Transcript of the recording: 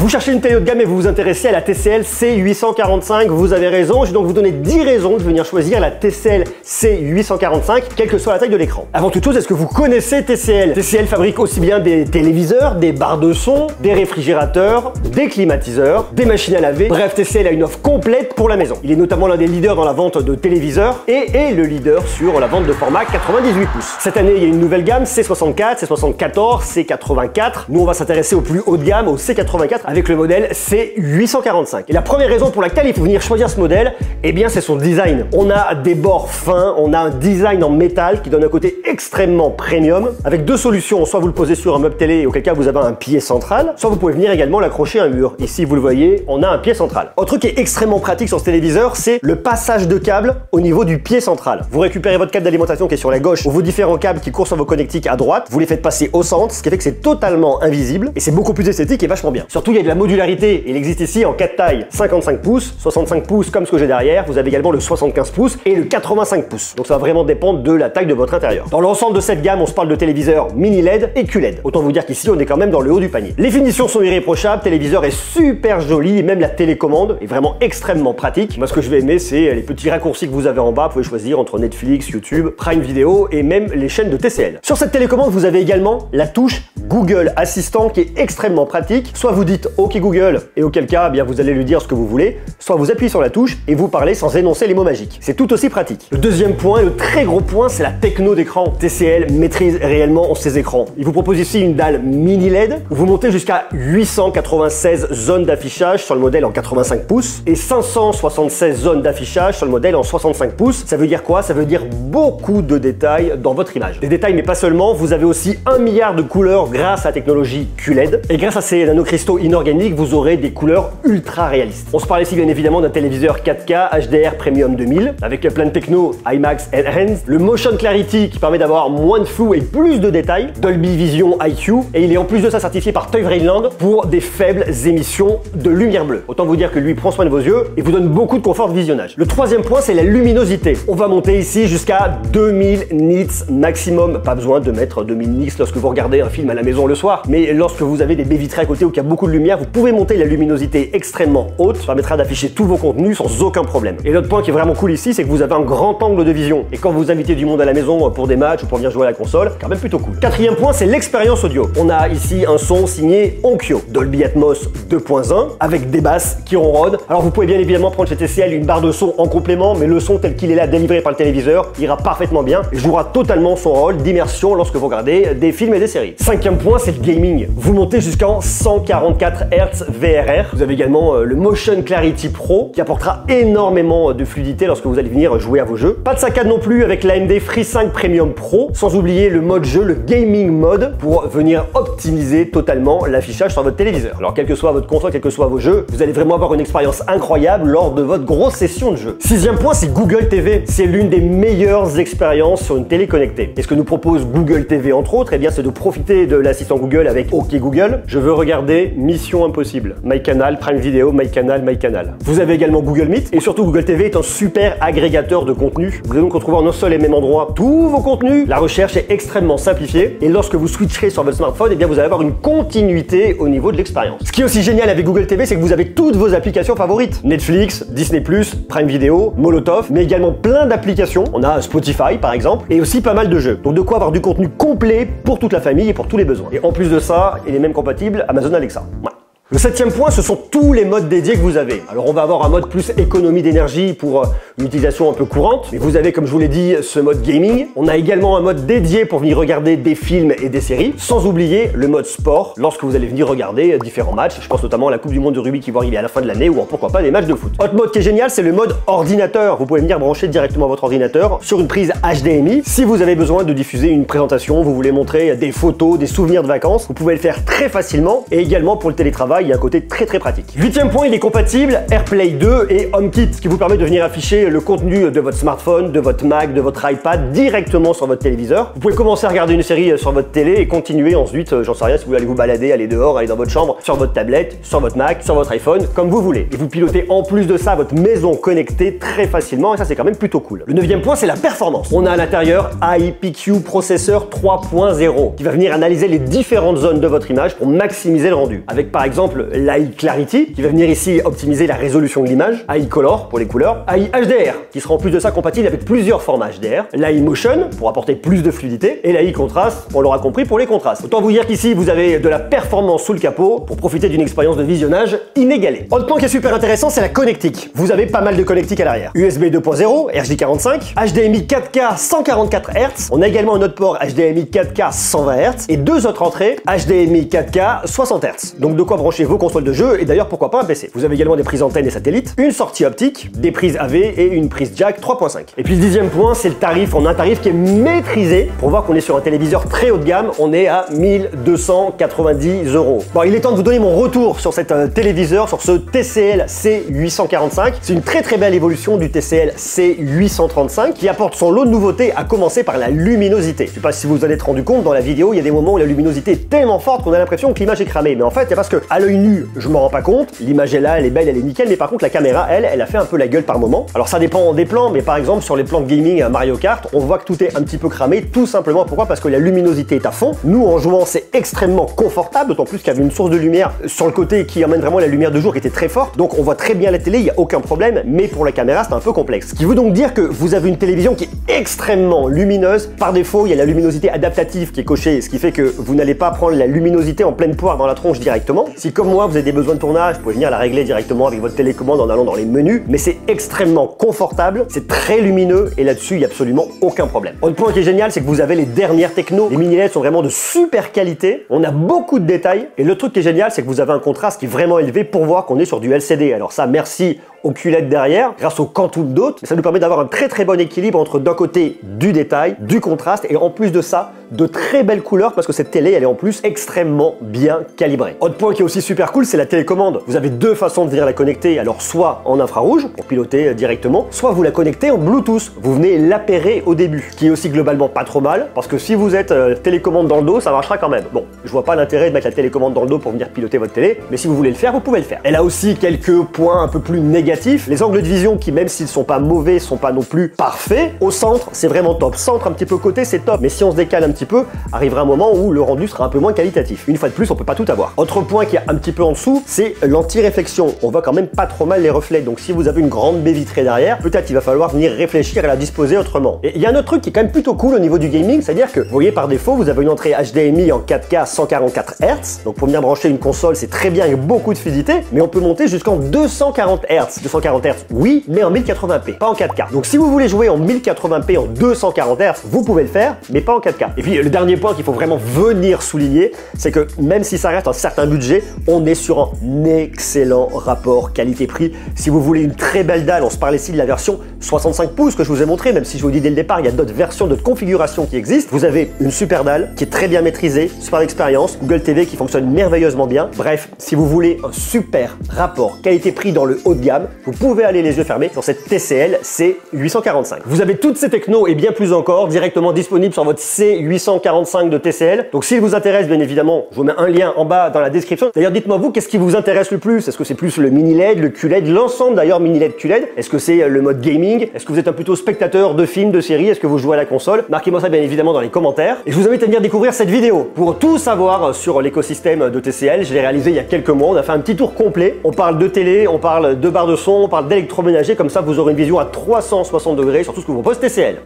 Vous cherchez une télé haut de gamme et vous vous intéressez à la TCL C845, vous avez raison, je vais donc vous donner 10 raisons de venir choisir la TCL C845, quelle que soit la taille de l'écran. Avant toute chose, est-ce que vous connaissez TCL? TCL fabrique aussi bien des téléviseurs, des barres de son, des réfrigérateurs, des climatiseurs, des machines à laver, bref, TCL a une offre complète pour la maison. Il est notamment l'un des leaders dans la vente de téléviseurs et est le leader sur la vente de format 98 pouces. Cette année, il y a une nouvelle gamme, C64, C74, C84. Nous, on va s'intéresser au plus haut de gamme, au C84, avec le modèle C845. Et la première raison pour laquelle il faut venir choisir ce modèle, eh bien, c'est son design. On a des bords fins, on a un design en métal qui donne un côté extrêmement premium, avec deux solutions. Soit vous le posez sur un meuble télé, auquel cas vous avez un pied central, soit vous pouvez venir également l'accrocher à un mur. Ici, vous le voyez, on a un pied central. Un truc qui est extrêmement pratique sur ce téléviseur, c'est le passage de câble au niveau du pied central. Vous récupérez votre câble d'alimentation qui est sur la gauche, ou vos différents câbles qui courent sur vos connectiques à droite, vous les faites passer au centre, ce qui fait que c'est totalement invisible, et c'est beaucoup plus esthétique et vachement bien. Surtout, il y a de la modularité, il existe ici en 4 tailles, 55 pouces, 65 pouces comme ce que j'ai derrière, vous avez également le 75 pouces et le 85 pouces. Donc ça va vraiment dépendre de la taille de votre intérieur. Dans l'ensemble de cette gamme, on se parle de téléviseurs mini LED et QLED. Autant vous dire qu'ici, on est quand même dans le haut du panier. Les finitions sont irréprochables, le téléviseur est super joli, et même la télécommande est vraiment extrêmement pratique. Moi, ce que je vais aimer, c'est les petits raccourcis que vous avez en bas. Vous pouvez choisir entre Netflix, YouTube, Prime Video et même les chaînes de TCL. Sur cette télécommande, vous avez également la touche Google Assistant qui est extrêmement pratique. Soit vous dites OK Google et auquel cas, bien vous allez lui dire ce que vous voulez, soit vous appuyez sur la touche et vous parlez sans énoncer les mots magiques. C'est tout aussi pratique. Le deuxième point, le très gros point, c'est la techno d'écran. TCL maîtrise réellement ses écrans. Il vous propose ici une dalle mini LED où vous montez jusqu'à 896 zones d'affichage sur le modèle en 85 pouces et 576 zones d'affichage sur le modèle en 65 pouces. Ça veut dire quoi? Ça veut dire beaucoup de détails dans votre image. Des détails, mais pas seulement. Vous avez aussi 1 milliard de couleurs grâce à la technologie QLED. Et grâce à ces nanocristaux inorganiques, vous aurez des couleurs ultra réalistes. On se parle ici bien évidemment d'un téléviseur 4K HDR Premium 2000 avec plein de techno IMAX Enhanced, le Motion Clarity qui permet d'avoir moins de flou et plus de détails, Dolby Vision IQ, et il est en plus de ça certifié par Toy Rainland pour des faibles émissions de lumière bleue. Autant vous dire que lui prend soin de vos yeux et vous donne beaucoup de confort de visionnage. Le troisième point, c'est la luminosité. On va monter ici jusqu'à 2000 nits maximum. Pas besoin de mettre 2000 nits lorsque vous regardez un film à la maison le soir, mais lorsque vous avez des baies vitrées à côté ou qu'il y a beaucoup de lumière, vous pouvez monter la luminosité extrêmement haute. Ça permettra d'afficher tous vos contenus sans aucun problème. Et l'autre point qui est vraiment cool ici, c'est que vous avez un grand angle de vision. Et quand vous invitez du monde à la maison pour des matchs ou pour venir jouer à la console, quand même plutôt cool. Quatrième point, c'est l'expérience audio. On a ici un son signé Onkyo, Dolby Atmos 2.1, avec des basses qui ronronnent. Alors vous pouvez bien évidemment prendre chez TCL une barre de son en complément, mais le son tel qu'il est là délivré par le téléviseur ira parfaitement bien et jouera totalement son rôle d'immersion lorsque vous regardez des films et des séries. Cinquième point, c'est le gaming. Vous montez jusqu'en 144 Hz VRR. Vous avez également le Motion Clarity Pro qui apportera énormément de fluidité lorsque vous allez venir jouer à vos jeux. Pas de saccade non plus avec l'AMD Free 5 Premium Pro, sans oublier le mode jeu, le Gaming Mode, pour venir optimiser totalement l'affichage sur votre téléviseur. Alors quel que soit votre console, quels que soient vos jeux, vous allez vraiment avoir une expérience incroyable lors de votre grosse session de jeu. Sixième point, c'est Google TV. C'est l'une des meilleures expériences sur une télé connectée. Et ce que nous propose Google TV entre autres, eh bien c'est de profiter de l'assistant Google avec OK Google. Je veux regarder Mission Impossible, MyCanal, Prime Video, MyCanal, MyCanal. Vous avez également Google Meet et surtout Google TV est un super agrégateur de contenu. Vous allez donc retrouver en un seul et même endroit tous vos contenus. La recherche est extrêmement simplifiée et lorsque vous switcherez sur votre smartphone, eh bien vous allez avoir une continuité au niveau de l'expérience. Ce qui est aussi génial avec Google TV, c'est que vous avez toutes vos applications favorites. Netflix, Disney+, Prime Video, Molotov, mais également plein d'applications. On a Spotify par exemple et aussi pas mal de jeux. Donc de quoi avoir du contenu complet pour toute la famille et pour tous les besoins. Et en plus de ça, il est même compatible Amazon Alexa. Ouais. Le septième point, ce sont tous les modes dédiés que vous avez. Alors on va avoir un mode plus économie d'énergie pour une utilisation un peu courante. Mais vous avez, comme je vous l'ai dit, ce mode gaming. On a également un mode dédié pour venir regarder des films et des séries. Sans oublier le mode sport lorsque vous allez venir regarder différents matchs. Je pense notamment à la Coupe du Monde de rugby qui va arriver à la fin de l'année ou pourquoi pas des matchs de foot. Autre mode qui est génial, c'est le mode ordinateur. Vous pouvez venir brancher directement votre ordinateur sur une prise HDMI. Si vous avez besoin de diffuser une présentation, vous voulez montrer des photos, des souvenirs de vacances, vous pouvez le faire très facilement. Et également pour le télétravail, il y a un côté très pratique. Huitième point, il est compatible AirPlay 2 et HomeKit, ce qui vous permet de venir afficher le contenu de votre smartphone, de votre Mac, de votre iPad directement sur votre téléviseur. Vous pouvez commencer à regarder une série sur votre télé et continuer ensuite, j'en sais rien, si vous voulez aller vous balader, aller dehors, aller dans votre chambre, sur votre tablette, sur votre Mac, sur votre iPhone, comme vous voulez. Et vous pilotez en plus de ça votre maison connectée très facilement et ça c'est quand même plutôt cool. Le neuvième point, c'est la performance. On a à l'intérieur iPQ Processeur 3.0 qui va venir analyser les différentes zones de votre image pour maximiser le rendu. Avec par exemple exemple l'AI Clarity qui va venir ici optimiser la résolution de l'image, AI Color pour les couleurs, AI HDR qui sera en plus de ça compatible avec plusieurs formats HDR, l'AI Motion pour apporter plus de fluidité et l'AI Contrast, on l'aura compris, pour les contrastes. Autant vous dire qu'ici vous avez de la performance sous le capot pour profiter d'une expérience de visionnage inégalée. Autre point qui est super intéressant, c'est la connectique. Vous avez pas mal de connectiques à l'arrière. USB 2.0, RJ45, HDMI 4K 144 Hz, on a également un autre port HDMI 4K 120 Hz et deux autres entrées HDMI 4K 60 Hz. Donc de quoi brancher vos consoles de jeu et d'ailleurs pourquoi pas un PC. Vous avez également des prises antennes et satellites, une sortie optique, des prises AV et une prise jack 3.5. Et puis le dixième point, c'est le tarif. On a un tarif qui est maîtrisé pour voir qu'on est sur un téléviseur très haut de gamme. On est à 1290 €. Bon, il est temps de vous donner mon retour sur cet téléviseur, sur ce TCL C845. C'est une très belle évolution du TCL C835 qui apporte son lot de nouveautés, à commencer par la luminosité. Je sais pas si vous vous en êtes rendu compte, dans la vidéo, il y a des moments où la luminosité est tellement forte qu'on a l'impression que l'image est cramée. Mais en fait, c'est parce que à l'œil nu, je m'en rends pas compte. L'image est là, elle est belle, elle est nickel. Mais par contre, la caméra, elle a fait un peu la gueule par moment. Alors ça dépend des plans, mais par exemple, sur les plans de gaming à Mario Kart, on voit que tout est un petit peu cramé, tout simplement. Pourquoi? Parce que la luminosité est à fond. Nous, en jouant, c'est extrêmement confortable, d'autant plus qu'il y avait une source de lumière sur le côté qui emmène vraiment la lumière de jour qui était très forte. Donc on voit très bien la télé, il n'y a aucun problème, mais pour la caméra, c'est un peu complexe. Ce qui veut donc dire que vous avez une télévision qui est extrêmement lumineuse. Par défaut, il y a la luminosité adaptative qui est cochée, ce qui fait que vous n'allez pas prendre la luminosité en pleine poire dans la tronche directement. Si comme moi, vous avez des besoins de tournage, vous pouvez venir la régler directement avec votre télécommande en allant dans les menus, mais c'est extrêmement confortable, c'est très lumineux et là-dessus, il n'y a absolument aucun problème. Autre point qui est génial, c'est que vous avez les dernières techno. Les mini LED sont vraiment de super qualité. On a beaucoup de détails et le truc qui est génial, c'est que vous avez un contraste qui est vraiment élevé pour voir qu'on est sur du LCD. Alors ça, merci aux culettes derrière, grâce au Quantum Dot, ça nous permet d'avoir un très bon équilibre entre d'un côté du détail, du contraste et en plus de ça, de très belles couleurs parce que cette télé, elle est en plus extrêmement bien calibrée. Autre point qui est aussi super cool, c'est la télécommande. Vous avez deux façons de venir la connecter, alors soit en infrarouge pour piloter directement, soit vous la connectez en Bluetooth. Vous venez l'appairer au début, ce qui est aussi globalement pas trop mal parce que si vous êtes télécommande dans le dos, ça marchera quand même. Bon, je vois pas l'intérêt de mettre la télécommande dans le dos pour venir piloter votre télé, mais si vous voulez le faire, vous pouvez le faire. Elle a aussi quelques points un peu plus négatifs. Les angles de vision qui, même s'ils sont pas mauvais, sont pas non plus parfaits. Au centre, c'est vraiment top. Centre un petit peu côté, c'est top. Mais si on se décale un petit peu, arrivera un moment où le rendu sera un peu moins qualitatif. Une fois de plus, on peut pas tout avoir. Autre point qui est un petit peu en dessous, c'est l'anti-réflexion. On voit quand même pas trop mal les reflets. Donc si vous avez une grande baie vitrée derrière, peut-être il va falloir venir réfléchir à la disposer autrement. Et il y a un autre truc qui est quand même plutôt cool au niveau du gaming, c'est-à-dire que, vous voyez, par défaut, vous avez une entrée HDMI en 4K 144 Hz. Donc pour venir brancher une console, c'est très bien avec beaucoup de fluidité, mais on peut monter jusqu'en 240 Hz. 240 Hz, oui, mais en 1080p, pas en 4K. Donc si vous voulez jouer en 1080p en 240 Hz, vous pouvez le faire, mais pas en 4K. Et puis le dernier point qu'il faut vraiment venir souligner, c'est que même si ça reste un certain budget, on est sur un excellent rapport qualité-prix. Si vous voulez une très belle dalle, on se parle ici de la version 65 pouces que je vous ai montré, même si je vous dis dès le départ, il y a d'autres versions, d'autres configurations qui existent. Vous avez une super dalle qui est très bien maîtrisée, super expérience, Google TV qui fonctionne merveilleusement bien. Bref, si vous voulez un super rapport qualité-prix dans le haut de gamme, vous pouvez aller les yeux fermés sur cette TCL C845. Vous avez toutes ces technos et bien plus encore directement disponibles sur votre C845 de TCL. Donc s'il vous intéresse, bien évidemment, je vous mets un lien en bas dans la description. D'ailleurs, dites-moi vous, qu'est-ce qui vous intéresse le plus? Est-ce que c'est plus le mini LED, le QLED, l'ensemble d'ailleurs mini LED QLED? Est-ce que c'est le mode gaming? Est-ce que vous êtes un plutôt spectateur de films, de séries? Est-ce que vous jouez à la console? Marquez-moi ça bien évidemment dans les commentaires. Et je vous invite à venir découvrir cette vidéo. Pour tout savoir sur l'écosystème de TCL, je l'ai réalisé il y a quelques mois. On a fait un petit tour complet. On parle de télé, on parle de barre de son, on parle d'électroménager. Comme ça, vous aurez une vision à 360 degrés sur tout ce que vous propose TCL.